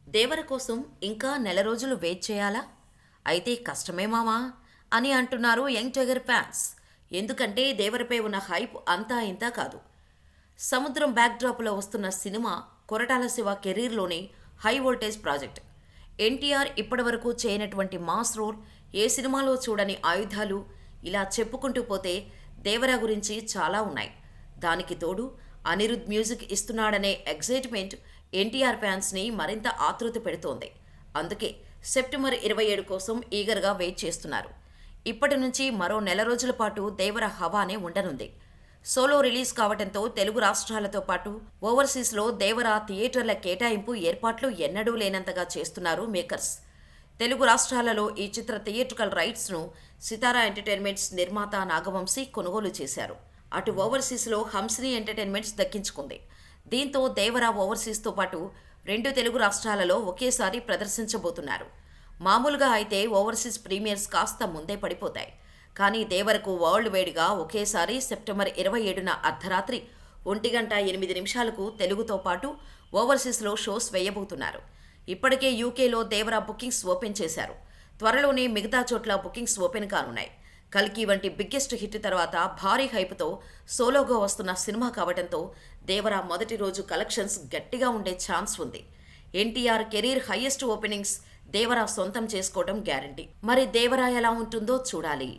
దేవర కోసం ఇంకా నెల రోజులు వెయిట్ చేయాలా? అయితే కష్టమే మామా అని అంటున్నారు యంగ్ టైగర్ ఫ్యాన్స్. ఎందుకంటే దేవరపై ఉన్న హైప్ అంతా ఇంతా కాదు. సముద్రం బ్యాక్డ్రాప్లో వస్తున్న సినిమా కొరటాల శివ కెరీర్లోని హై వోల్టేజ్ ప్రాజెక్ట్. ఎన్టీఆర్ ఇప్పటివరకు చేయనటువంటి మాస్ రోల్, ఏ సినిమాలో చూడని ఆయుధాలు, ఇలా చెప్పుకుంటూ పోతే దేవరా గురించి చాలా ఉన్నాయి. దానికి తోడు అనిరుద్ మ్యూజిక్ ఇస్తున్నాడనే ఎగ్జైట్మెంట్ ఎన్టీఆర్ ఫ్యాన్స్ని మరింత ఆతృత పెడుతోంది. అందుకే సెప్టెంబర్ 27 కోసం ఈగర్గా వెయిట్ చేస్తున్నారు. ఇప్పటి నుంచి మరో నెల రోజుల పాటు దేవర హవానే ఉండనుంది. సోలో రిలీజ్ కావడంతో తెలుగు రాష్ట్రాలతో పాటు ఓవర్సీస్లో దేవర థియేటర్ల కేటాయింపు ఏర్పాట్లు ఎన్నడూ లేనంతగా చేస్తున్నారు మేకర్స్. తెలుగు రాష్ట్రాలలో ఈ చిత్ర థియేట్రికల్ రైట్స్ను సితారా ఎంటర్టైన్మెంట్స్ నిర్మాత నాగవంశీ కొనుగోలు చేశారు. అటు ఓవర్సీస్లో హంసిని ఎంటర్టైన్మెంట్స్ దక్కించుకుంది. దీంతో దేవర ఓవర్సీస్తో పాటు 2 తెలుగు రాష్ట్రాలలో ఒకేసారి ప్రదర్శించబోతున్నారు. మామూలుగా అయితే ఓవర్సీస్ ప్రీమియర్స్ కాస్త ముందే పడిపోతాయి. కానీ దేవరకు వరల్డ్ వైడ్గా ఒకేసారి సెప్టెంబర్ 27న అర్ధరాత్రి 1:08 తెలుగుతో పాటు ఓవర్సీస్లో షోస్ వేయబోతున్నారు. ఇప్పటికే యూకేలో దేవర బుకింగ్స్ ఓపెన్ చేశారు. త్వరలోనే మిగతా చోట్ల బుకింగ్స్ ఓపెన్ కానున్నాయి. కల్కి వంటి బిగ్గెస్ట్ హిట్ తర్వాత భారీ హైప్తో సోలోగా వస్తున్న సినిమా కావడంతో దేవర మొదటి రోజు కలెక్షన్స్ గట్టిగా ఉండే ఛాన్స్ ఉంది. ఎన్టీఆర్ కెరీర్ హైయెస్ట్ ఓపెనింగ్స్ దేవర సొంతం చేసుకోవడం గ్యారంటీ. మరి దేవర ఎలా ఉంటుందో చూడాలి.